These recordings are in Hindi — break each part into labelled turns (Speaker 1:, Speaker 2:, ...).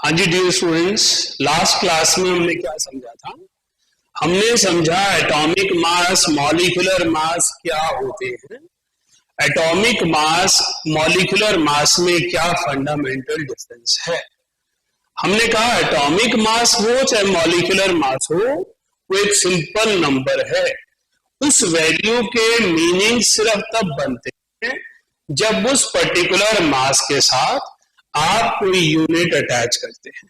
Speaker 1: हाँ जी डियर स्टूडेंट्स, लास्ट क्लास में हमने क्या समझा था? हमने समझा एटॉमिक मास, मॉलिक्यूलर मास क्या होते हैं, एटॉमिक मास मॉलिक्यूलर मास में क्या फंडामेंटल डिफरेंस है। हमने कहा एटॉमिक मास हो चाहे मॉलिक्यूलर मास हो, वो एक सिंपल नंबर है। उस वैल्यू के मीनिंग सिर्फ तब बनते हैं जब उस पर्टिकुलर मास के साथ आप कोई यूनिट अटैच करते हैं।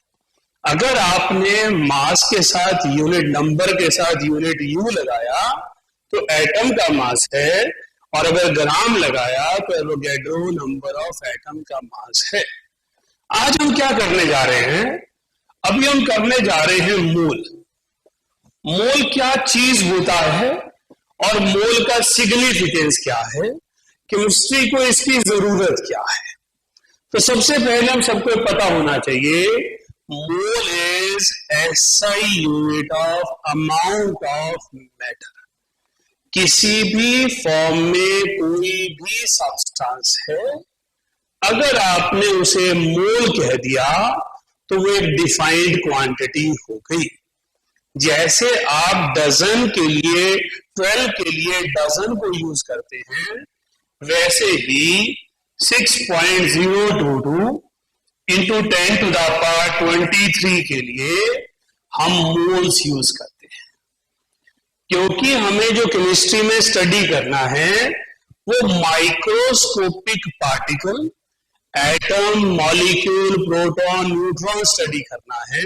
Speaker 1: अगर आपने मास के साथ यूनिट, नंबर के साथ यूनिट यू लगाया तो एटम का मास है, और अगर ग्राम लगाया तो एवोगैड्रो नंबर ऑफ एटम का मास है। आज हम क्या करने जा रहे हैं? अभी हम करने जा रहे हैं मोल। मोल क्या चीज होता है और मोल का सिग्निफिकेंस क्या है, केमिस्ट्री को इसकी जरूरत क्या है। तो सबसे पहले हम सबको पता होना चाहिए, mole is SI unit of amount of matter. किसी भी फॉर्म में कोई भी सब्सटेंस है, अगर आपने उसे मोल कह दिया तो वो एक डिफाइंड क्वांटिटी हो गई। जैसे आप डजन के लिए, 12 के लिए डजन को यूज करते हैं, वैसे ही 6.022 इंटू 10 टू द पावर 23 के लिए हम मोल्स यूज करते हैं, क्योंकि हमें जो केमिस्ट्री में स्टडी करना है वो microscopic particle, atom, molecule, proton, neutron study करना है,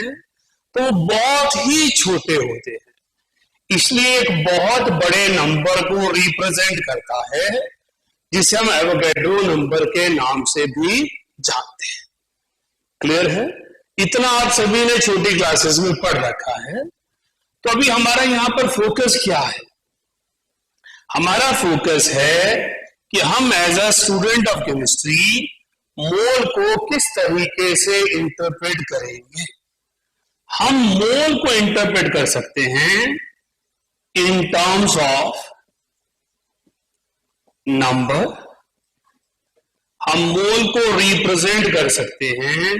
Speaker 1: तो बहुत ही छोटे होते हैं। इसलिए एक बहुत बड़े नंबर को रिप्रेजेंट करता है, जिसे हम एवोगैड्रो नंबर के नाम से भी जानते हैं। क्लियर है? इतना आप सभी ने छोटी क्लासेस में पढ़ रखा है। तो अभी हमारा यहां पर फोकस क्या है? हमारा फोकस है कि हम as a student of chemistry mole को किस तरीके से इंटरप्रेट करेंगे। हम मोल को इंटरप्रेट कर सकते हैं इन टर्म्स ऑफ नंबर, हम मोल को रिप्रेजेंट कर सकते हैं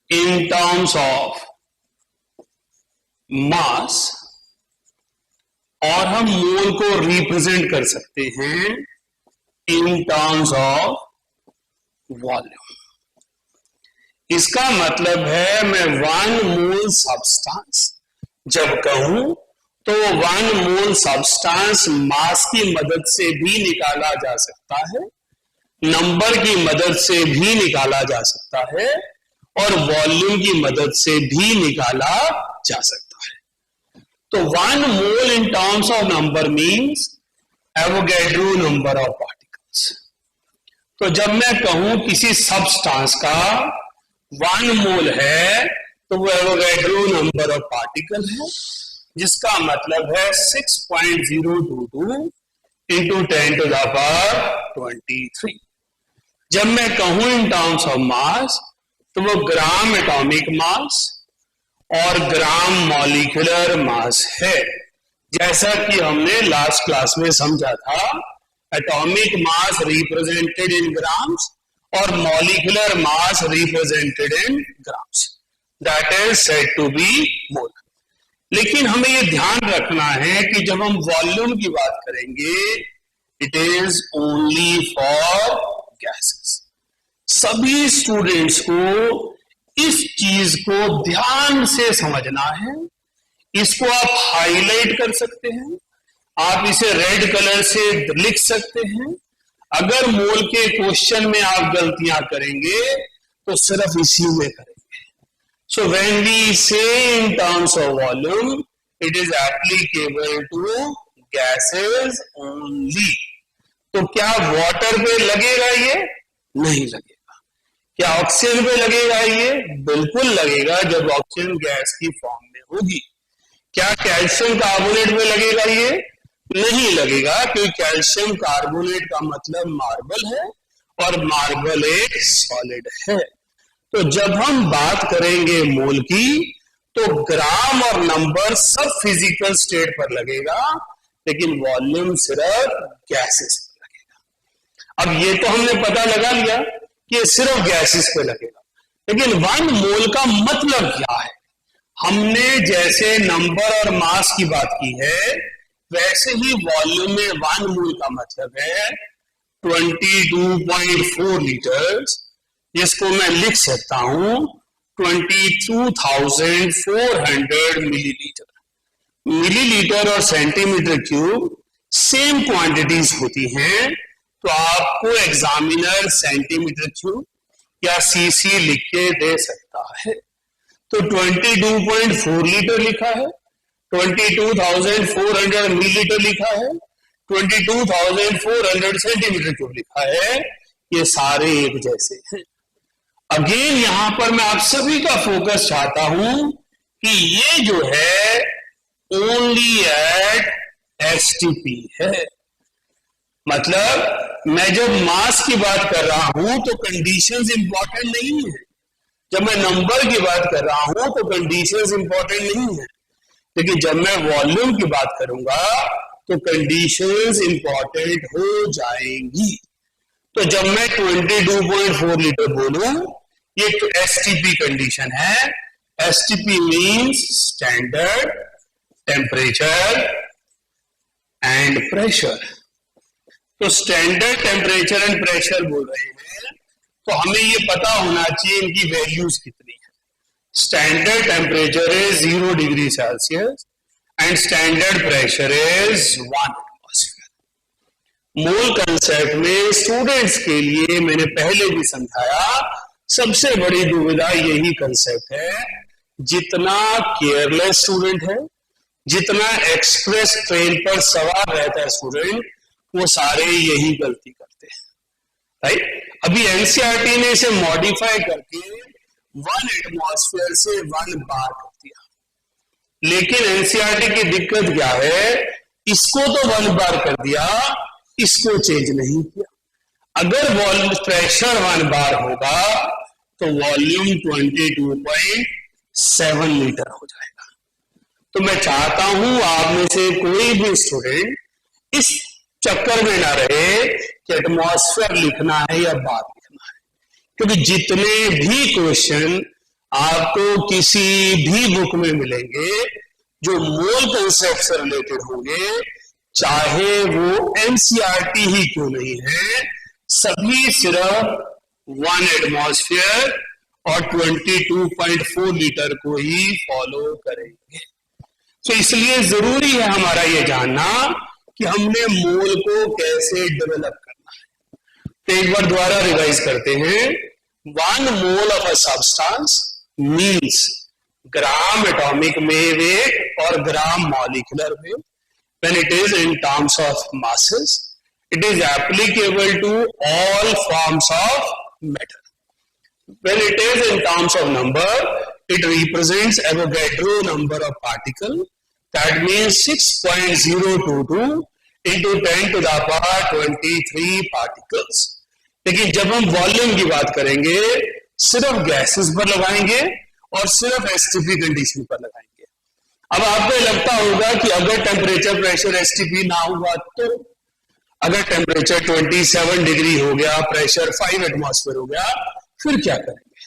Speaker 1: इन टर्म्स ऑफ मास, और हम मोल को रिप्रेजेंट कर सकते हैं इन टर्म्स ऑफ वॉल्यूम। इसका मतलब है मैं 1 मोल सब्सटेंस जब कहूं तो 1 मोल सब्सटेंस मास की मदद से भी निकाला जा सकता है, नंबर की मदद से भी निकाला जा सकता है, और वॉल्यूम की मदद से भी निकाला जा सकता है। तो 1 mole in terms of number means Avogadro number of particles. तो जब मैं कहूं किसी सब्सटेंस का 1 मोल है तो वो एवोगैड्रो नंबर ऑफ पार्टिकल है, जिसका मतलब है 6.022 इंटू 10 टू द पावर 23। जब मैं कहूं इन टर्म्स ऑफ मास तो वो ग्राम एटॉमिक मास और ग्राम मॉलिक्यूलर मास है। जैसा कि हमने लास्ट क्लास में समझा था, atomic mass represented in grams और molecular mass represented in grams, that is said to be mole. लेकिन हमें ये ध्यान रखना है कि जब हम वॉल्यूम की बात करेंगे, it is only for gases. सभी स्टूडेंट्स को इस चीज को ध्यान से समझना है। इसको आप हाईलाइट कर सकते हैं, आप इसे रेड कलर से लिख सकते हैं। अगर मोल के क्वेश्चन में आप गलतियां करेंगे तो सिर्फ इसी में करेंगे। So when we say in terms of volume, it is applicable to gases only. तो क्या वाटर पे लगेगा ये? नहीं लगेगा। क्या ऑक्सीजन पे लगेगा ये? बिल्कुल लगेगा, जब ऑक्सीजन गैस की फॉर्म में होगी। क्या कैल्शियम कार्बोनेट पे लगेगा ये? नहीं लगेगा, क्योंकि कैल्शियम कार्बोनेट का मतलब मार्बल है, और मार्बल एक सॉलिड है। तो जब हम बात करेंगे मोल की, तो ग्राम और नंबर सब फिजिकल स्टेट पर लगेगा, लेकिन वॉल्यूम सिर्फ गैसेस पर लगेगा। अब ये तो हमने पता लगा लिया कि सिर्फ गैसेस पे लगेगा। लेकिन 1 मोल का मतलब क्या है? हमने जैसे नंबर और मास की बात की है, वैसे ही वॉल्यूम में 1 मोल का मतलब है 22.4 लीटर्स, जिसको मैं लिख सकता हूं 22,400 मिलीलीटर। मिलीलीटर और सेंटीमीटर क्यूब सेम क्वांटिटीज होती हैं, तो आपको एग्जामिनर सेंटीमीटर क्यूब या सीसी लिख के दे सकता है। तो 22.4 लीटर लिखा है, 22,400 मिलीलीटर लिखा है, 22,400 सेंटीमीटर क्यूब लिखा है, ये सारे एक जैसे हैं। अगेन यहां पर मैं आप सभी का फोकस चाहता हूं कि ये जो है ओनली एट एसटीपी है। मतलब मैं जब मास की बात कर रहा हूं तो कंडीशंस इंपॉर्टेंट नहीं है, जब मैं नंबर की बात कर रहा हूं तो कंडीशंस इंपॉर्टेंट नहीं है, लेकिन जब मैं वॉल्यूम की बात करूंगा तो कंडीशंस इंपॉर्टेंट हो जाएंगी। तो जब मैं 22.4 लीटर बोलूं, ये तो एसटीपी कंडीशन है। STP means standard temperature and pressure. तो स्टैंडर्ड टेम्परेचर एंड प्रेशर बोल रहे हैं, तो हमें ये पता होना चाहिए इनकी वैल्यूज कितनी है। Standard temperature is 0 degree Celsius and standard pressure is 1 atmosphere. Mole concept में स्टूडेंट्स के लिए मैंने पहले भी समझाया, सबसे बड़ी दुविधा यही कंसेप्ट है। जितना केयरलेस स्टूडेंट है, जितना एक्सप्रेस ट्रेन पर सवार रहता है स्टूडेंट, वो सारे यही गलती करते हैं, राइट। अभी एनसीईआरटी ने इसे मॉडिफाई करके 1 एटमॉस्फेयर से 1 बार कर दिया, लेकिन एनसीईआरटी की दिक्कत क्या है, इसको तो 1 बार कर दिया, इसको चेंज नहीं किया। अगर वॉल्यूम प्रेशर 1 बार होगा तो वॉल्यूम 22.7 लीटर हो जाएगा। तो मैं चाहता हूं आप में से कोई भी स्टूडेंट इस चक्कर में ना रहे कि एटमॉस्फेयर लिखना है या बार लिखना है, क्योंकि जितने भी क्वेश्चन आपको किसी भी बुक में मिलेंगे जो मोल कंसेप्ट से रिलेटेड होंगे, चाहे वो एनसीईआरटी ही क्यों नहीं है, सभी सिर्फ 1 एटमॉस्फेयर और 22.4 लीटर को ही फॉलो करेंगे। तो इसलिए जरूरी है हमारा ये जानना कि हमने मोल को कैसे डेवलप करना है। तो एक बार दोबारा रिवाइज करते हैं। 1 mole of a substance means gram atomic weight और gram molecular weight. When it is in terms of masses, it is applicable to all forms of matter. When it is in terms of number, it represents Avogadro number of particle. That means 6.022 into 10 to the power 23 particles. लेकिन जब हम वॉल्यूम की बात करेंगे, सिर्फ गैसेस पर लगाएंगे और सिर्फ एसटीपी कंडीशन पर लगाएंगे। अब आपको लगता होगा कि अगर टेम्परेचर प्रेशर एसटीपी ना हुआ तो, अगर टेम्परेचर 27 डिग्री हो गया, प्रेशर 5 एटमॉस्फेयर हो गया, फिर क्या करेंगे?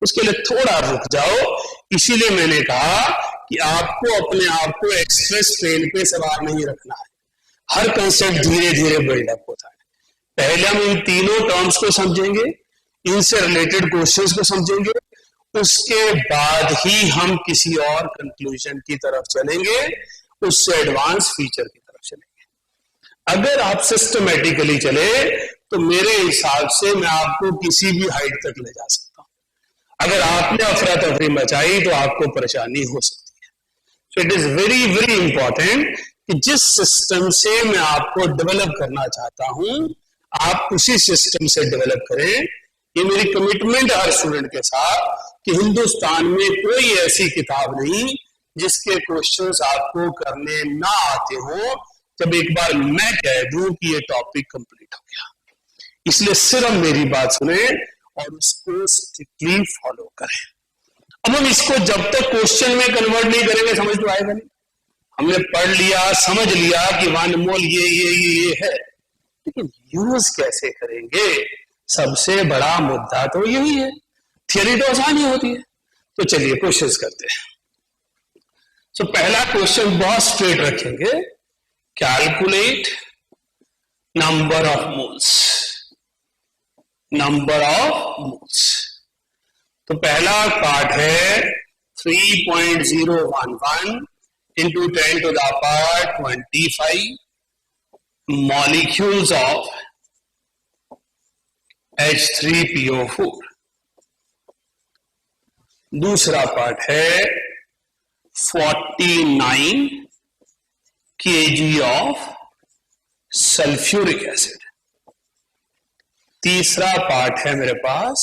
Speaker 1: उसके लिए थोड़ा रुक जाओ। इसीलिए मैंने कहा कि आपको अपने आप को एक्सप्रेस ट्रेन पे सवार नहीं रखना है। हर कंसेप्ट धीरे धीरे बिल्डअप होता है। पहले हम इन तीनों टर्म्स को समझेंगे, इनसे रिलेटेड क्वेश्चंस को समझेंगे, उसके बाद ही हम किसी और कंक्लूजन की तरफ चलेंगे, उससे एडवांस फीचर की तरफ चलेंगे। अगर आप सिस्टमेटिकली चले तो मेरे हिसाब से मैं आपको किसी भी हाइट तक ले जा सकता हूं। अगर आपने अफरा तफरी मचाई तो आपको परेशानी हो सकती है। So it is very very important कि जिस सिस्टम से मैं आपको डेवलप करना चाहता हूं, आप उसी सिस्टम से डेवलप करें। ये मेरी कमिटमेंट हर स्टूडेंट के साथ कि हिंदुस्तान में कोई ऐसी किताब नहीं जिसके क्वेश्चंस आपको करने ना आते हो जब एक बार मैं कह दूं कि ये टॉपिक कंप्लीट हो गया। इसलिए सिर्फ मेरी बात सुने और उसको स्ट्रिक्टली फॉलो करें। अब हम इसको जब तक क्वेश्चन में कन्वर्ट नहीं करेंगे समझ तो आएगा नहीं। हमने पढ़ लिया, समझ लिया कि 1 मोल ये है, लेकिन यूज कैसे करेंगे, सबसे बड़ा मुद्दा तो यही है। थियरी तो आसान ही होती है। तो चलिए क्वेश्चंस करते हैं। तो पहला क्वेश्चन बहुत स्ट्रेट रखेंगे, calculate number of moles. Number of moles, तो पहला पार्ट है 3.011 into 10 to the power 25 molecules of H3PO4। दूसरा पार्ट है 49 kg of सल्फ्यूरिक एसिड। तीसरा पार्ट है मेरे पास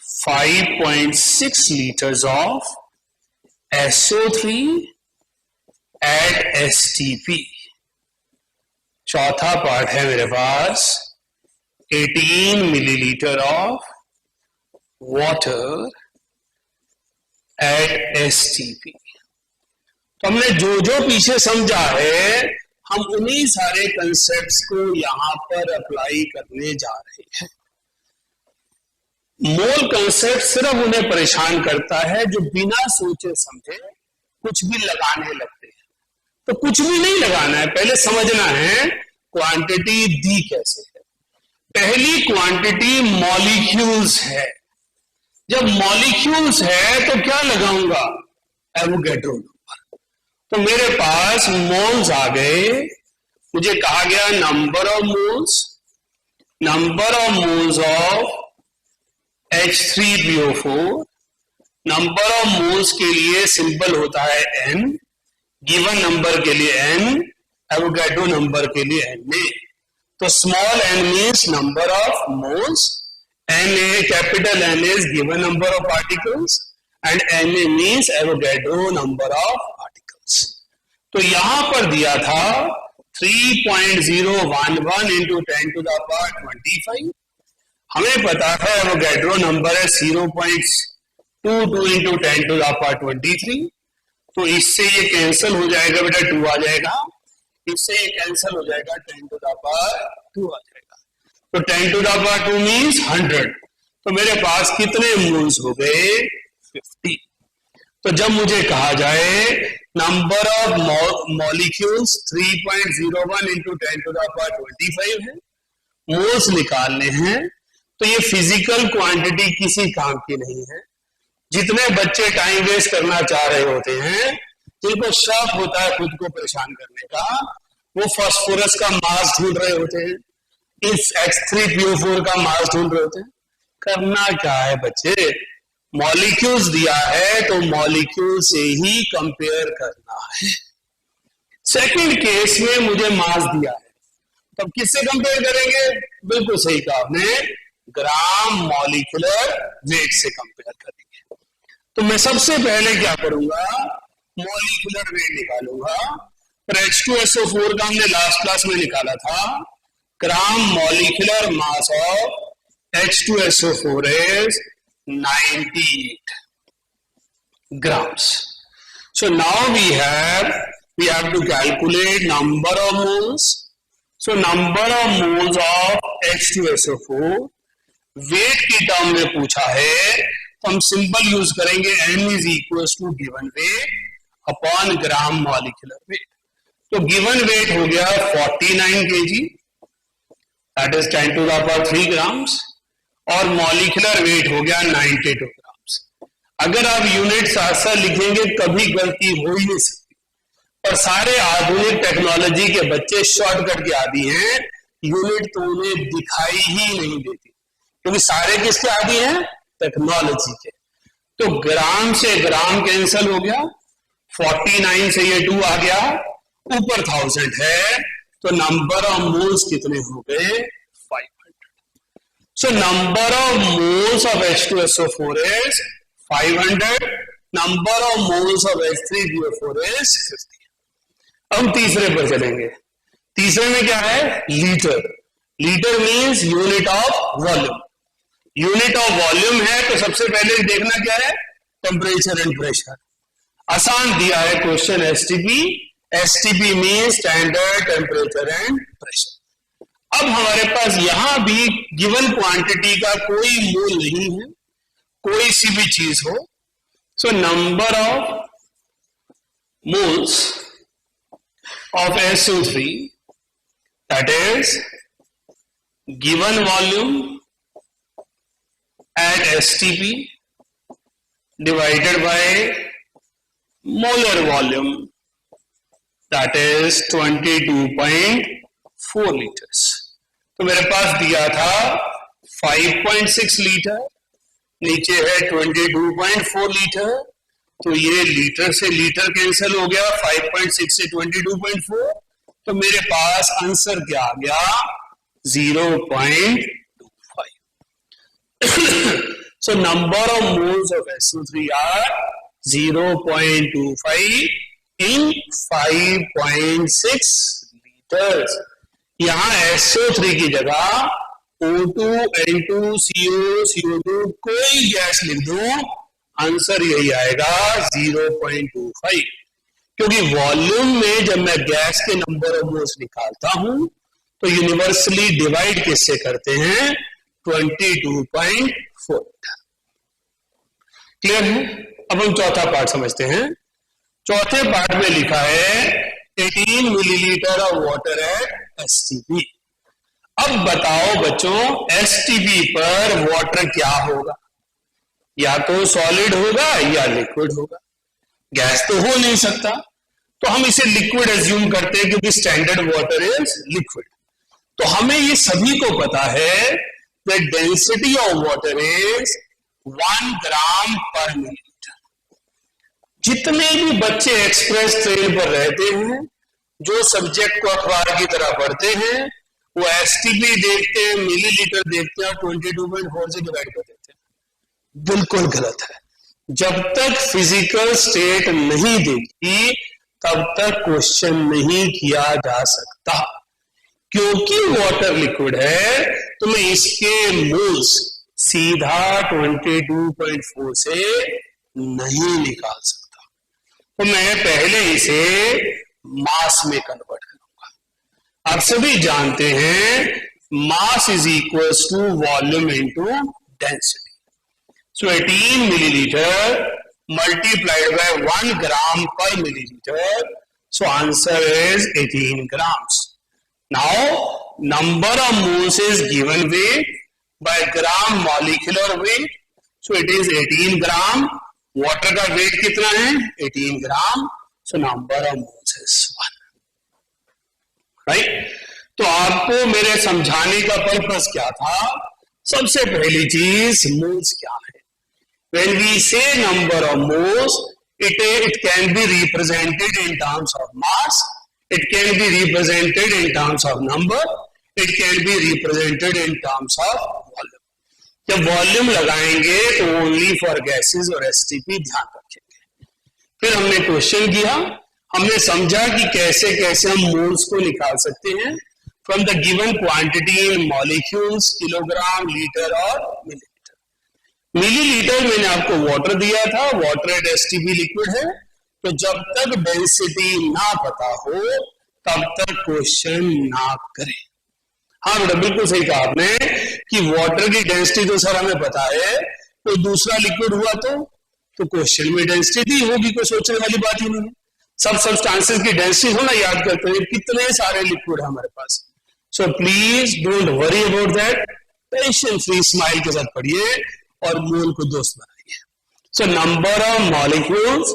Speaker 1: 5.6 liters of SO3 at STP। चौथा पार्ट है मेरे पास 18 millilitre of water at STP। तो हमने जो जो पीछे समझा है, हम उन्हीं सारे कंसेप्ट्स को यहां पर अप्लाई करने जा रहे हैं। मोल कंसेप्ट सिर्फ उन्हें परेशान करता है जो बिना सोचे समझे कुछ भी लगाने लगते हैं। तो कुछ भी नहीं लगाना है, पहले समझना है क्वांटिटी दी कैसे है। पहली क्वांटिटी मॉलिक्यूल्स है। जब मॉलिक्यूल्स है तो क्या लगाऊंगा, एवोगैड्रो नंबर। तो मेरे पास मोल्स आ गए, मुझे कहा गया number of moles of H3PO4। Number of moles के लिए सिंबल होता है n, गिवन नंबर के लिए n, एवोगैड्रो नंबर के लिए Na। तो small n means number of moles, Na capital N is given number of particles and Na means Avogadro number of particles. तो यहां पर दिया था 3.011 into 10 to the power 25। हमें पता है एवोगैड्रो नंबर है 0.22 into 10 to the power 23। तो इससे ये कैंसिल हो जाएगा बेटा, 2 आ जाएगा। इससे ये कैंसिल हो जाएगा, 10 to the power 2 आ जाएगा। तो 10 to the power 2 मीन्स 100। तो मेरे पास कितने मोल्स हो गए, 50। तो जब मुझे कहा जाए number of molecules 3.01 into 10 to the power 25 है, मोल्स निकालने हैं, तो ये फिजिकल क्वांटिटी किसी काम की नहीं है। जितने बच्चे टाइम वेस्ट करना चाह रहे होते हैं, जिनको शौक होता है खुद को परेशान करने का, वो फास्फोरस का मास ढूंढ रहे होते हैं, इस H3PO4 का मास ढूंढ रहे होते हैं। करना क्या है बच्चे, मॉलिक्यूल्स दिया है तो मॉलिक्यूल से ही कंपेयर करना है। सेकंड केस में मुझे मास दिया है, तब किससे कंपेयर करेंगे, बिल्कुल सही कहा आपने, ग्राम मॉलिक्यूलर वेट से कंपेयर करेंगे। तो मैं सबसे पहले क्या करूंगा, मॉलिक्यूलर वेट निकालूंगा। पर H2SO4 का हमने लास्ट क्लास में निकाला था, gram molecular mass of H2SO4 is 98 grams. So now we have to calculate number of moles. So number of moles of H2SO4 weight की टर्म में पूछा है, तो हम सिंपल यूज करेंगे n is equal to given weight upon gram molecular weight. तो गिवन वेट हो गया 49 kg, that is 10 to the power 3 grams, और मॉलिक्यूलर वेट हो गया 92 grams। अगर आप यूनिट साथ साथ लिखेंगे कभी गलती हो ही नहीं सकती, पर सारे आधुनिक टेक्नोलॉजी के बच्चे शॉर्टकट के आदी हैं, यूनिट तो उन्हें दिखाई ही नहीं देती, क्योंकि सारे किसके आदी हैं, टेक्नोलॉजी के। तो ग्राम से ग्राम कैंसिल हो गया, 49 से ये 2 आ गया, ऊपर 1000 है, तो नंबर ऑफ मोल्स कितने हो गए, 500। सो number of moles of H2SO4 is 500, number of moles of H3PO4 is 50। अब तीसरे पर चलेंगे। तीसरे में क्या है, litre. Litre means unit of volume. Unit of volume है तो सबसे पहले देखना क्या है, टेम्परेचर एंड प्रेशर। आसान दिया है question STP, STP mean standard temperature and pressure. अब हमारे पास यहां भी गिवन क्वांटिटी का कोई मूल नहीं है, कोई सी भी चीज हो, सो number of moles of SO3 that is given volume at STP divided by molar volume that is 22.4 liters. तो मेरे पास दिया था 5.6 लीटर, नीचे है 22.4 लीटर, तो ये लीटर से लीटर कैंसिल हो गया, 5.6 से 22.4, तो मेरे पास आंसर क्या आ गया 0.25. So number of moles of SO3 are 0.25 in 5.6 liters. यहाँ SO3 की जगह O2, N2, CO, CO2 कोई गैस लिख दूं, आंसर यही आएगा 0.25. क्योंकि वॉल्यूम में जब मैं गैस के नंबर ऑफ मोल्स निकालता हूं तो यूनिवर्सली डिवाइड किससे करते हैं, 22.4. क्लियर है? अब हम चौथा पार्ट समझते हैं. चौथे पार्ट में लिखा है 18 millilitre of water at STP. अब बताओ बच्चों, STP पर वाटर क्या होगा, या तो सॉलिड होगा या लिक्विड होगा. गैस तो हो नहीं सकता, तो हम इसे लिक्विड एज्यूम करते हैं क्योंकि स्टैंडर्ड वाटर इज लिक्विड. तो हमें ये सभी को पता है that density of water is 1 ग्राम पर मिलीलीटर. जितने भी बच्चे एक्सप्रेस ट्रेन पर रहते हैं, जो सब्जेक्ट को अखबार की तरह पढ़ते हैं, वो STP देखते हैं, मिलीलीटर देखते हैं और 22.4 से डिवाइड कर देते हैं. बिल्कुल गलत है. जब तक फिजिकल स्टेट नहीं देखी तब तक क्वेश्चन नहीं किया जा सकता. क्योंकि वाटर लिक्विड है तो मैं इसके मोल्स सीधा 22.4 से नहीं निकाल सकता, तो मैं पहले इसे मास में कन्वर्ट करूंगा. आप सभी जानते हैं mass is equals to volume into density. So 18 millilitre multiplied by 1 gram per milliliter, so answer is 18 grams. Now number of moles is given weight by gram molecular weight, so it is 18 gram. Water का weight कितना है, 18 gram, so number of moles is 1. Right? तो आपको मेरे समझाने का पर्पस क्या था? सबसे पहली चीज मोल्स क्या है. When we say number of moles, it can be represented in terms of mass, it can be represented in terms of number, it can be represented in terms of volume. जब वॉल्यूम लगाएंगे तो ओनली फॉर गैसेस और STP ध्यान रखेंगे. फिर हमने क्वेश्चन किया, हमने समझा कि कैसे कैसे हम मोल्स को निकाल सकते हैं from the given quantity in molecules, kilogram, litre और मिलीलीटर. मिलीलीटर मैंने आपको वाटर दिया था, वाटर एट STP लिक्विड है, तो जब तक डेंसिटी ना पता हो तब तक क्वेश्चन ना करें. हाँ बेटा, बिल्कुल सही कहा आपने कि वाटर की डेंसिटी तो सर हमें पता है, कोई दूसरा लिक्विड हुआ तो क्वेश्चन में डेंसिटी होगी, कोई सोचने वाली बात ही नहीं है. सब सब्सटेंसेस की डेंसिटी होना याद करते हैं, कितने सारे लिक्विड है हमारे पास. So please don't worry about that, tension free smile के साथ पढ़िए और मोल को दोस्त बनाइए. So number of molecules,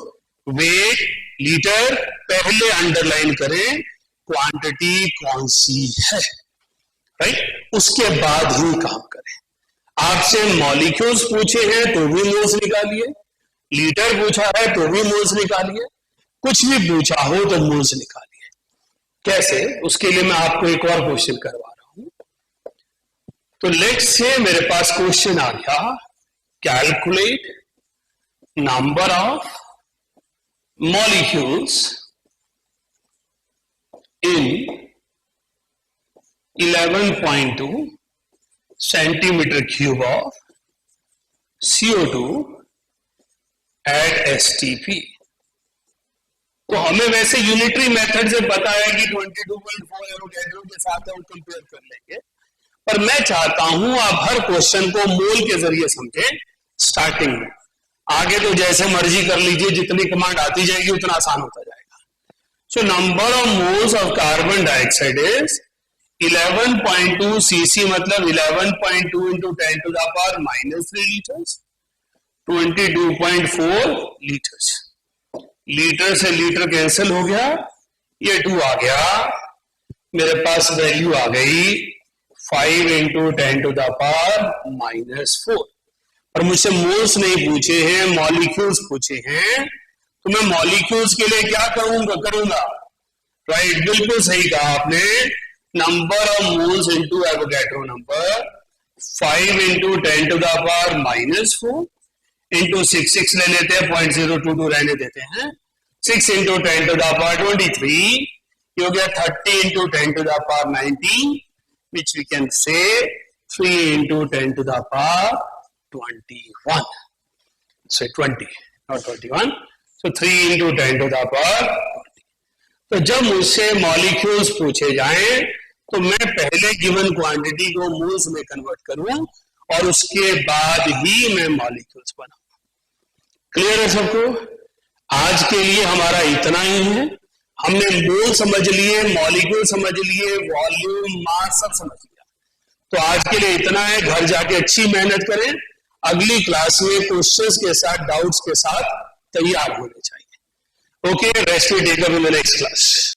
Speaker 1: weight, litre, पहले अंडरलाइन करें क्वांटिटी कौन सी है, राइट? उसके बाद ही काम करें. आपसे मॉलिक्यूल्स पूछे हैं तो भी मोल्स निकालिए, लीटर पूछा है तो भी मोल्स निकालिए, कुछ भी पूछा हो तो मोल्स निकालिए. कैसे? उसके लिए मैं आपको एक और क्वेश्चन करवा रहा हूं. तो लेट्स से मेरे पास क्वेश्चन आ गया, calculate number of molecules in 11.2 centimeter cube of CO2 at STP. तो हमें वैसे यूनिटरी मेथड से पता है कि 22.4 एवोगैड्रो के साथ हम कंपेयर कर लेंगे, पर मैं चाहता हूं आप हर क्वेश्चन को मोल के जरिए समझें, स्टार्टिंग में। आगे तो जैसे मर्जी कर लीजिए, जितनी कमांड आती जाएगी उतना आसान होता जाएगा। सो number of moles of carbon dioxide is 11.2 cc, मतलब 11.2 into 10 to the power -3 liters, 22.4 litres. Litre से लीटर कैंसिल हो गया, ये 2 आ गया, मेरे पास वैल्यू आ गई 5 into 10 to the power -4। और मुझसे मोल्स नहीं पूछे हैं, मॉलिक्यूल्स पूछे हैं, तो मैं मॉलिक्यूल्स के लिए क्या करूंगा? राइट, बिल्कुल सही कहा आपने। Number of moles into Avogadro number 5 into 10 to the power -4 into 6 ले लेते हैं, 0.022 रहने देते हैं, 6 into 10 to the power 23, ये हो गया 30 into 10 to the power 19, which we can say 3 into 10 to the power 21. So 20, not 21. So 3 into 10 to the power 20. तो जब मुझसे मॉलिक्यूल्स पूछे जाएं तो मैं पहले गिवन क्वांटिटी को मोल्स में कन्वर्ट करूं और उसके बाद ही मैं मॉलिक्यूल्स बनाऊं। क्लियर है सबको? आज के लिए हमारा इतना ही है। हमने मोल समझ लिए, मॉलिक्यूल समझ लिए, वॉल्यूम, मास सब समझ लिया। तो आज के लिए इतना है, घर जाके अच्छी मेहनत करें, अगली क्लास में क्वेश्चंस के साथ, डाउट्स के साथ तैयार होने चाहिए। Okay, rest we take up in the next class.